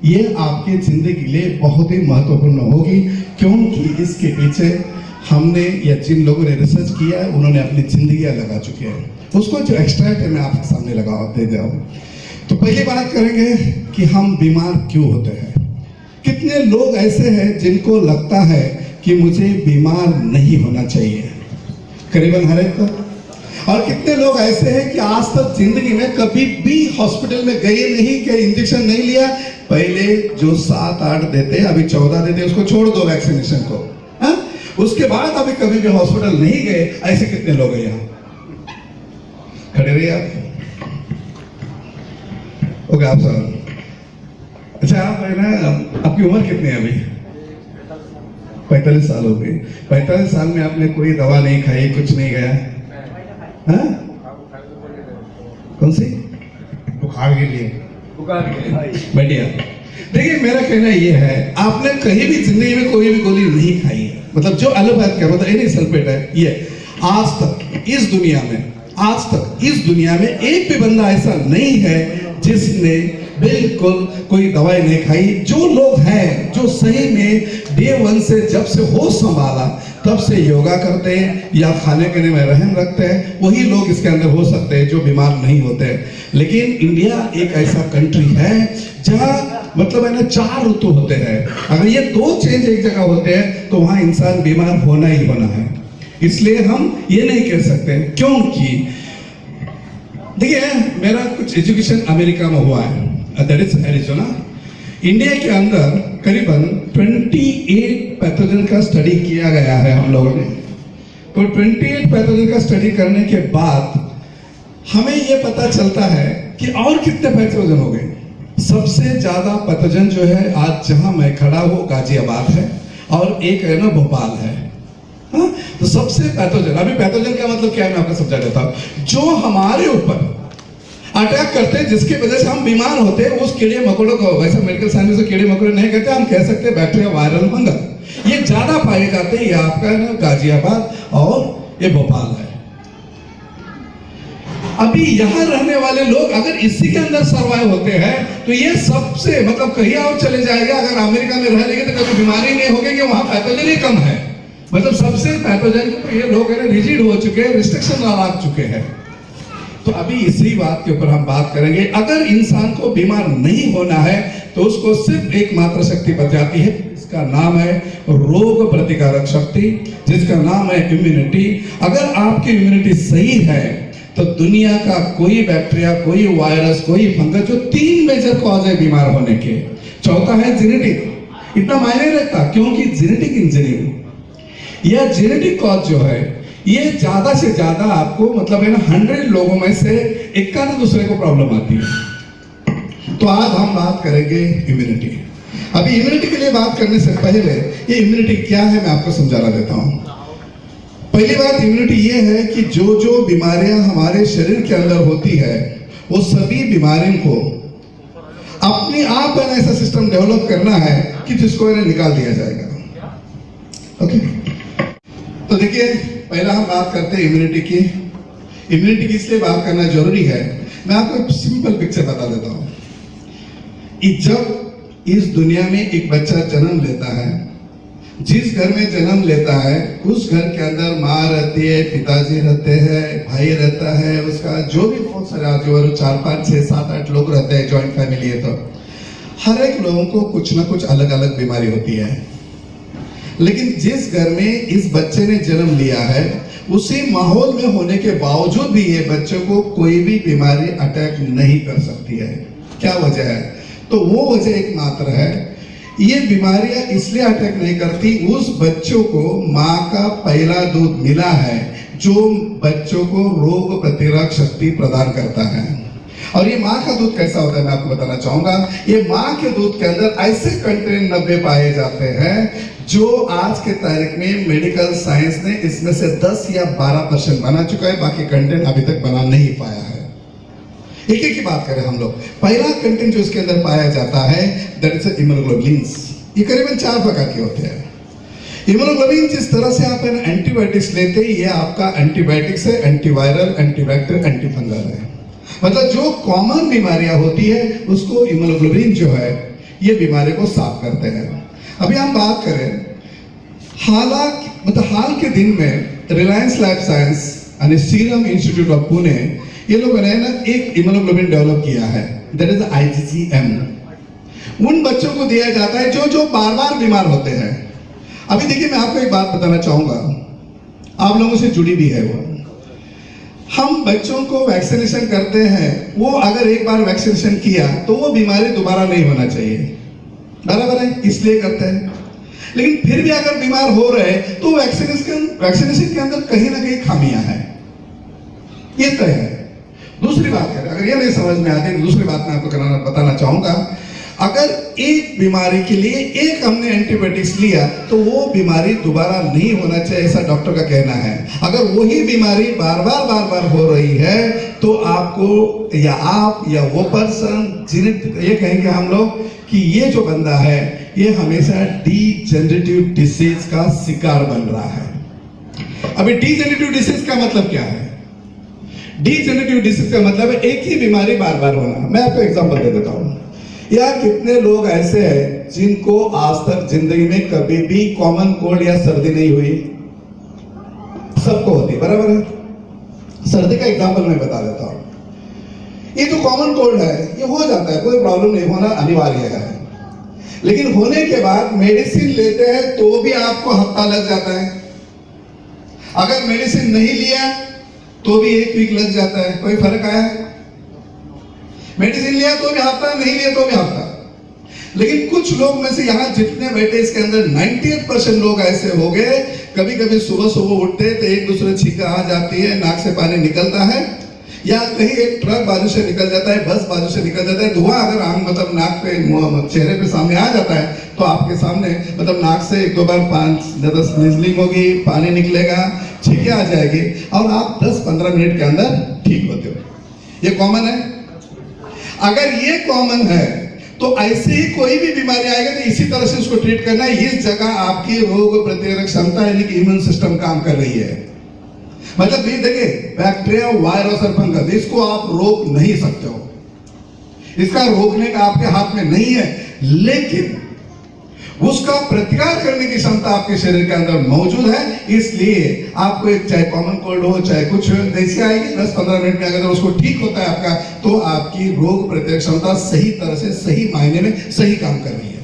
ये आपकी जिंदगी के लिए बहुत ही महत्वपूर्ण होगी, क्योंकि इसके पीछे हमने या जिन लोगों ने रिसर्च किया है उन्होंने अपनी जिंदगियां लगा चुके हैं। उसको जो एक्सट्रैक्ट है मैं आपके सामने दे दे रहा हूँ। तो पहली बात करेंगे कि हम बीमार क्यों होते हैं। कितने लोग ऐसे हैं जिनको लगता है कि मुझे बीमार नहीं होना चाहिए, करीबन हर एक को। और कितने लोग ऐसे हैं कि आज तक जिंदगी में कभी भी हॉस्पिटल में गए नहीं, कि इंजेक्शन नहीं लिया। पहले जो 7-8 देते, अभी 14 देते, उसको छोड़ दो वैक्सीनेशन को, हा? उसके बाद अभी कभी भी हॉस्पिटल नहीं गए। ऐसे कितने लोग हैं यहाँ? खड़े रहिए आप। ओके, आप सर। अच्छा, आप है ना, आपकी उम्र कितनी है अभी? 45 साल हो गई। 45 साल में आपने कोई दवा नहीं खाई, कुछ नहीं गया? हाँ? कौन सी? बुखार के लिए। बढ़िया। देखिए, मेरा कहना ये है, आपने कहीं भी जिंदगी में कोई भी गोली नहीं खाई है, मतलब जो एलोपैथ का मतलब एनी सल्फेट है, ये आज तक इस दुनिया में एक भी बंदा ऐसा नहीं है जिसने बिल्कुल कोई दवाई नहीं खाई। जो लोग हैं जो सही में डे 1 से जब से होश संभाला तब से योगा करते हैं या खाने पीने में रहम रखते हैं, वही लोग इसके अंदर हो सकते हैं जो बीमार नहीं होते। लेकिन इंडिया एक ऐसा कंट्री है जहाँ मतलब है ना 4 ऋतु होते हैं। अगर ये 2 चेंज एक जगह होते हैं तो वहाँ इंसान बीमार होना ही होना है। इसलिए हम ये नहीं कह सकते, क्योंकि देखिए मेरा कुछ एजुकेशन अमेरिका में हुआ है, दैट इज एरिज़ोना। इंडिया के अंदर करीबन 28 पैथोजन का स्टडी किया गया है हम लोगों ने। तो 28 पैथोजन का स्टडी करने के बाद हमें यह पता चलता है कि और कितने पैथोजन हो गए। सबसे ज्यादा पैथोजन जो है आज जहां मैं खड़ा हूं गाजियाबाद है, और एक है ना भोपाल है। हाँ? तो सबसे पैथोजन, अभी पैथोजन का मतलब क्या है मैं आपको समझा देता हूं। जो हमारे ऊपर अटैक करते हैं, जिसकी वजह से हम बीमार होते हैं, उस कीड़े मकोड़ों को, वैसे मेडिकल साइंस में कीड़े मकोड़े नहीं कहते, हम कह सकते हैं बैक्टीरिया, वायरल, फंगस। ये ज्यादा पाए जाते हैं। ये आपका है ना गाजियाबाद और ये भोपाल है। अभी यहाँ रहने वाले लोग अगर इसी के अंदर सर्वाइव होते हैं तो ये सबसे मतलब कहीं और चले जाएगा। अगर अमेरिका में रह लेंगे तो कभी बीमारी नहीं होगी, कि वहां पैथोजन ही कम है। मतलब सबसे पैथोजन तो ये लोग रिजिड हो चुके हैं, रिस्ट्रिक्शन लगा चुके हैं। तो अभी इसी बात के ऊपर हम बात करेंगे। अगर इंसान को बीमार नहीं होना है तो उसको सिर्फ एकमात्र शक्ति बच जाती है, इसका नाम है रोग प्रतिकारक शक्ति, जिसका नाम है इम्यूनिटी। अगर आपकी इम्यूनिटी सही है तो दुनिया का कोई बैक्टीरिया, कोई वायरस, कोई फंगस, जो 3 मेजर कॉज है बीमार होने के। चौथा है जेनेटिक। इतना मायने रखता क्योंकि जेनेटिक इंजीनियरिंग या जेनेटिक कॉज जो है ये ज्यादा से ज्यादा आपको मतलब है ना 100 लोगों में से 51 दूसरे को प्रॉब्लम आती है। तो आज हम बात करेंगे इम्यूनिटी। अभी इम्यूनिटी के लिए बात करने से पहले ये इम्यूनिटी क्या है मैं आपको समझाना देता हूं। पहली बात इम्यूनिटी ये है कि जो जो बीमारियां हमारे शरीर के अंदर होती है वो सभी बीमारियों को अपने आप ऐसा सिस्टम डेवलप करना है कि जिसको इन्हें निकाल दिया जाएगा। ओके, तो देखिए पहला हम बात करते हैं इम्यूनिटी की। इम्यूनिटी की इसलिए बात करना जरूरी है, मैं आपको एक सिंपल पिक्चर बता देता हूं कि जब इस दुनिया में एक बच्चा जन्म लेता है, जिस घर में जन्म लेता है उस घर के अंदर माँ रहती है, पिताजी रहते हैं, भाई रहता है, उसका जो भी बहुत सारे जो 4, 5, 6, 7, 8 लोग रहते हैं, जॉइंट फैमिली है। तो हर एक लोगों को कुछ ना कुछ अलग अलग बीमारी होती है। लेकिन जिस घर में इस बच्चे ने जन्म लिया है उसी माहौल में होने के बावजूद भी ये बच्चे को कोई भी बीमारी अटैक नहीं कर सकती है। क्या वजह है? तो वो वजह एकमात्र है, ये बीमारियां इसलिए अटैक नहीं करती, उस बच्चों को माँ का पहला दूध मिला है जो बच्चों को रोग प्रतिरोधक शक्ति प्रदान करता है। और ये माँ का दूध कैसा होता है मैं आपको बताना चाहूंगा। ये माँ के दूध के अंदर ऐसे कंटेंट 90 पाए जाते हैं जो आज के तारीख में मेडिकल साइंस ने इसमें से 10 या 12% बना चुका है, बाकी कंटेंट अभी तक बना नहीं पाया है। एक एक की बात करें हम लोग। पहला कंटेंट जो इसके अंदर पाया जाता है दैट इज इम्यूनोग्लोबुलिन्स। ये करीबन 4 प्रकार के होते हैं। इम्यूनोग्लोबुलिन जिस तरह से आप एंटीबायोटिक्स लेते हैं, ये आपका एंटीबायोटिक्स है, एंटीवायरल, एंटीबैक्टीरियल, एंटीफंगल है। मतलब जो कॉमन बीमारियां होती है उसको इम्यूनोग्लोबुलिन जो है ये बीमारी को साफ करते हैं। अभी हम बात करें हाल के दिन में रिलायंस लाइफ साइंस और सीरम इंस्टीट्यूट ऑफ पुणे ये लोगों ने ना एक इम्यूनोग्लोबिन डेवलप किया है, दैट इज IgM। उन बच्चों को दिया जाता है जो बार बार बीमार होते हैं। अभी देखिए, मैं आपको एक बात बताना चाहूंगा, आप लोगों से जुड़ी भी है वो। हम बच्चों को वैक्सीनेशन करते हैं, वो अगर एक बार वैक्सीनेशन किया तो वो बीमारी दोबारा नहीं होना चाहिए, बराबर है, इसलिए करते हैं। लेकिन फिर भी अगर बीमार हो रहे तो वैक्सीनेशन के अंदर कहीं ना कहीं खामियां हैं, ये तय है। दूसरी बात है, अगर ये नहीं समझ में आती तो दूसरी बात मैं आपको बताना चाहूंगा, अगर एक बीमारी के लिए एक हमने एंटीबायोटिक्स लिया तो वो बीमारी दोबारा नहीं होना चाहिए, ऐसा डॉक्टर का कहना है। अगर वही बीमारी बार बार हो रही है तो आपको या आप या वो पर्सन जिन्हें ये कहेंगे हम लोग कि ये जो बंदा है ये हमेशा डीजेनरेटिव डिसीज का शिकार बन रहा है। अभी डीजेनरेटिव डिसीज का मतलब क्या है? डीजेनरेटिव डिसीज का मतलब है एक ही बीमारी बार बार होना। मैं आपको एग्जांपल दे देता हूं। यार, कितने लोग ऐसे हैं जिनको आज तक जिंदगी में कभी भी कॉमन कोल्ड या सर्दी नहीं हुई? सबको होती, बराबर है। सर्दी का एग्जांपल मैं बता देता हूं। ये जो कॉमन कोल्ड है ये हो जाता है, कोई प्रॉब्लम नहीं, होना अनिवार्य है। लेकिन होने के बाद मेडिसिन लेते हैं तो भी आपको हफ्ता लग जाता है। अगर मेडिसिन नहीं लिया तो भी 1 वीक लग जाता है। कोई फर्क आया? मेडिसिन लिया तो भी हफ्ता, नहीं लिया तो भी हफ्ता। लेकिन कुछ लोग में से यहां जितने बैठे इसके अंदर 98% लोग ऐसे हो गए, कभी कभी सुबह उठते तो एक दूसरे छींका आ जाती है, नाक से पानी निकलता है, या कहीं एक ट्रक बाजू से निकल जाता है, बस बाजू से निकल जाता है, धुआं अगर आम मतलब नाक पे चेहरे पे सामने आ जाता है तो आपके सामने मतलब नाक से 1-2 बार 5-10 स्नीजलिंग होगी, पानी निकलेगा, छींके आ जाएगी और आप 10-15 मिनट के अंदर ठीक होते हो। ये कॉमन है। अगर ये कॉमन है तो ऐसे ही कोई भी बीमारी आएगा तो इसी तरह से उसको ट्रीट करना है। इस जगह आपकी रोग प्रतिरोधक क्षमता यानी कि इम्यून सिस्टम काम कर रही है। मतलब ये देखिए, बैक्टीरिया, वायरस और फंगस, इसको आप रोक नहीं सकते हो, इसका रोकने का आपके हाथ में नहीं है, लेकिन उसका प्रतिकार करने की क्षमता आपके शरीर के अंदर मौजूद है। इसलिए आपको एक चाहे कॉमन कोल्ड हो चाहे कुछ जैसे आएगी 10-15 मिनट में अगर उसको ठीक होता है आपका, तो आपकी रोग प्रतिरोधक क्षमता सही तरह से सही मायने में सही काम कर रही है।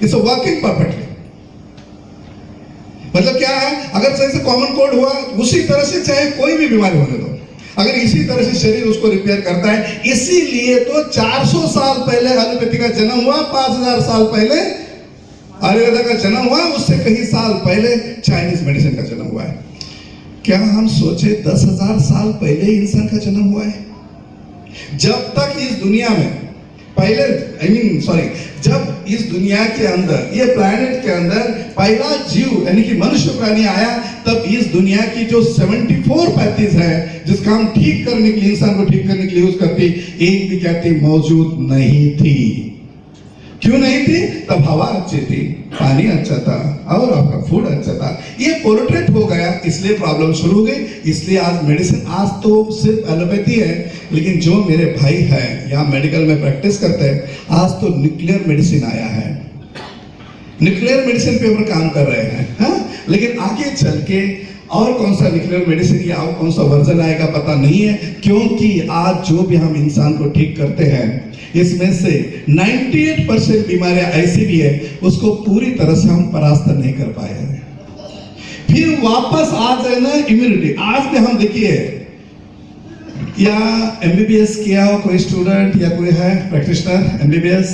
It's working perfectly. मतलब क्या है, अगर जैसे कॉमन कोल्ड हुआ उसी तरह से चाहे कोई भी बीमारी होने दो, अगर इसी तरह से शरीर उसको रिपेयर करता है। इसीलिए तो 400 साल पहले एलोपैथी का जन्म हुआ, 5000 साल पहले आयुर्वेदा का जन्म हुआ, उससे कई साल पहले चाइनीज मेडिसिन का जन्म हुआ है। क्या हम सोचे 10,000 साल पहले इंसान का जन्म हुआ है? जब तक इस दुनिया में जब इस दुनिया के अंदर, ये प्लैनेट के अंदर पहला जीव यानी कि मनुष्य प्राणी आया, तब इस दुनिया की जो 74 पैथीज है जिसका हम ठीक करने के लिए, इंसान को ठीक करने के लिए यूज करती, एक भी कहती मौजूद नहीं थी। क्यों नहीं थी? तब हवा अच्छी थी, पानी अच्छा था और आपका फूड अच्छा था। ये पोल्यूटेड हो गया, इसलिए प्रॉब्लम शुरू हो गई। इसलिए आज मेडिसिन, आज तो सिर्फ एलोपैथी है, लेकिन जो मेरे भाई हैं यहाँ मेडिकल में प्रैक्टिस करते हैं, आज तो न्यूक्लियर मेडिसिन आया है, न्यूक्लियर मेडिसिन पे ऊपर काम कर रहे हैं। हाँ, लेकिन आगे चल के और कौन सा न्यूक्लियर मेडिसिन या और कौन सा वर्जन आएगा पता नहीं है, क्योंकि आज जो भी हम इंसान को ठीक करते हैं इसमें से 98% बीमारियां ऐसी भी है उसको पूरी तरह से हम परास्त नहीं कर पाए हैं। फिर वापस आ जाए ना इम्यूनिटी। आज भी हम देखिए, या एमबीबीएस किया हो कोई स्टूडेंट या कोई है प्रैक्टिशनर एमबीबीएस?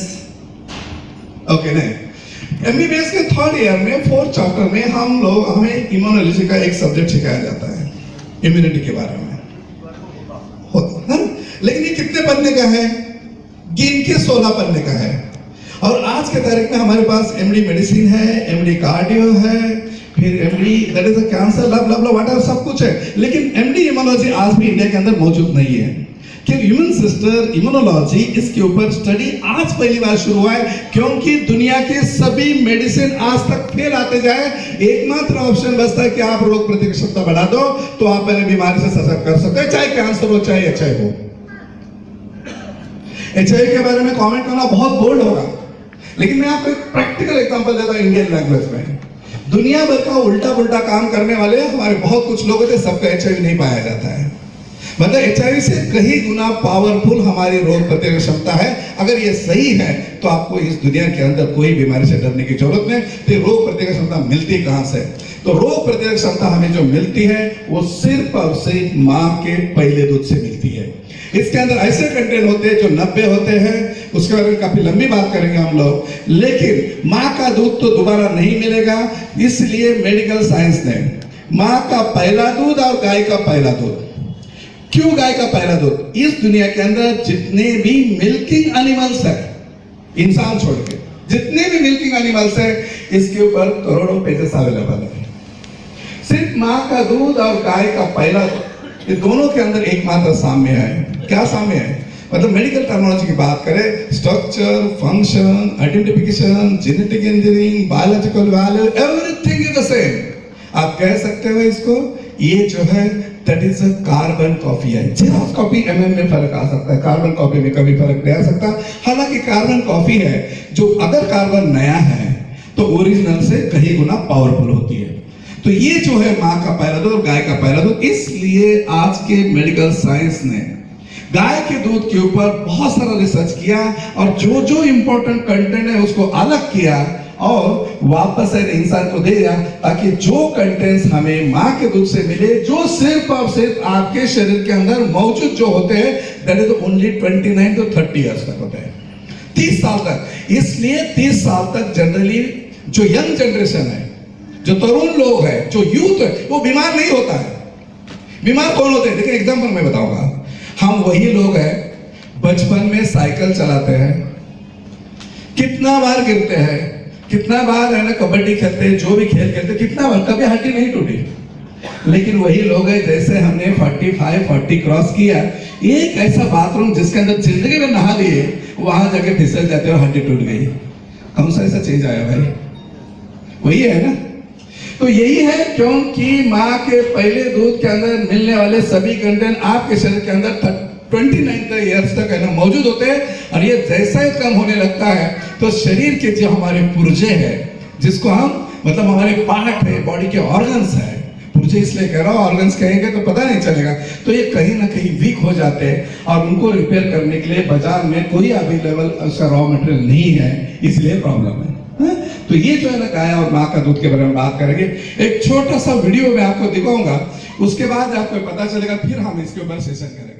ओके, नहीं, एमबीबीएस के 3rd ईयर में 4th चैप्टर में हमें इम्यूनोलॉजी का एक सब्जेक्ट सिखाया जाता है, इम्यूनिटी के बारे में। लेकिन ये कितने पढ़ने का है? गिन के 16 पढ़ने का है। और आज के तारीख में हमारे पास एमडी मेडिसिन है, एमडी कार्डियो है, फिर MD that is a cancer love whatever सब कुछ है, लेकिन एमडी इम्यूनोलॉजी आज भी इंडिया के अंदर मौजूद नहीं है। कि इम्यूनोलॉजी इसके ऊपर स्टडी आज पहली बार शुरू हुआ है, क्योंकि दुनिया के सभी मेडिसिन आज तक फेल आते जाए, एकमात्र ऑप्शन बचता है कि आप रोग प्रतिरोधक क्षमता बढ़ा दो तो आप पहले बीमारी से सशक्त कर सकते हैं, चाहे कैंसर हो चाहे HIV हो। HIV के बारे में कमेंट करना बहुत बोल्ड होगा, लेकिन मैं आपको एक प्रैक्टिकल एग्जांपल देता हूं इंडियन लैंग्वेज में। दुनिया भर का उल्टा पुल्टा काम करने वाले हमारे बहुत कुछ लोग होते, सबका HIV नहीं पाया जाता है। मतलब HIV से कई गुना पावरफुल हमारी रोग प्रतिरोधक क्षमता है। अगर ये सही है तो आपको इस दुनिया के अंदर कोई बीमारी से डरने की जरूरत नहीं। तो रोग प्रतिरोधक क्षमता मिलती कहां से? तो रोग प्रतिरोधक क्षमता हमें जो मिलती है वो सिर्फ और सिर्फ मां के पहले दूध से मिलती है। इसके अंदर ऐसे कंटेंट होते हैं जो 90 होते हैं, उसके बारे में काफी लंबी बात करेंगे हम लोग। लेकिन मां का दूध तो दोबारा नहीं मिलेगा, इसलिए मेडिकल साइंस ने मां का पहला दूध और गाय का पहला दूध, क्यों गाय का पहला दूध? इस दुनिया के अंदर जितने भी मिल्किंग एनिमल्स है, इंसान छोड़ के जितने भी मिल्किंग एनिमल्स है, इसके ऊपर करोड़ों पेजेस अवेलेबल है। सिर्फ मां का दूध और गाय का पहला दूध, ये दोनों के अंदर एकमात्र साम्य है। क्या साम्य है? मतलब मेडिकल टर्मिनोलॉजी की बात करें, structure, function, identification, genetic engineering, biological value, everything is the same. आप कह सकते हो इसको, ये जो है that is a carbon copy है। जेरॉक्स कॉपी MM में फर्क आ सकता है, कार्बन कॉपी में कभी फर्क नहीं आ सकता। हालांकि कार्बन कॉपी है जो अगर कार्बन नया है तो ओरिजिनल से कहीं गुना पावरफुल होती है। तो ये जो है मां का पहला दूध और गाय का पहला दूध, इसलिए आज के मेडिकल साइंस ने गाय के दूध के ऊपर बहुत सारा रिसर्च किया और जो जो इंपॉर्टेंट कंटेंट है उसको अलग किया और वापस इंसान को दे दिया, ताकि जो कंटेंट्स हमें मां के दूध से मिले, जो सिर्फ और सिर्फ आपके शरीर के अंदर मौजूद जो होते हैं, that is only 29 to 30 years तक होते हैं, 30 साल तक। इसलिए 30 साल तक जनरली जो यंग जनरेशन है, जो तरुण लोग है, जो यूथ है, वो बीमार नहीं होता है। बीमार कौन होते हैं? देखिए एग्जांपल मैं बताऊंगा। हम वही लोग हैं बचपन में साइकिल चलाते हैं, कितना बार गिरते हैं, कितना बार है ना कबड्डी खेलते हैं, जो भी खेल खेलते, कितना बार, कभी हड्डी नहीं टूटी। लेकिन वही लोग हैं जैसे हमने 45-40 क्रॉस किया, एक ऐसा बाथरूम जिसके अंदर जिंदगी में नहा लिए, वहां जाके फिसल जाते हो, हड्डी टूट गई। कौन सा ऐसा चेंज आया भाई? वही है ना। तो यही है क्योंकि माँ के पहले दूध के अंदर मिलने वाले सभी कंटेंट आपके शरीर के अंदर 29 ईयर्स तक है ना मौजूद होते हैं। और ये जैसा ही कम होने लगता है तो शरीर के जो हमारे पुर्जे हैं, जिसको हम मतलब हमारे पार्ट है, बॉडी के ऑर्गन्स है, पुर्जे इसलिए कह रहा हूँ, ऑर्गन्स कहेंगे तो पता नहीं चलेगा, तो ये कहीं ना कहीं वीक हो जाते हैं और उनको रिपेयर करने के लिए बाजार में कोई अवेलेबल उसका रॉ मटेरियल नहीं है, इसलिए प्रॉब्लम है। तो ये जो है ना गाय और माँ का दूध के बारे में बात करेंगे। एक छोटा सा वीडियो में आपको दिखाऊंगा, उसके बाद आपको पता चलेगा, फिर हम इसके ऊपर सेशन करेंगे।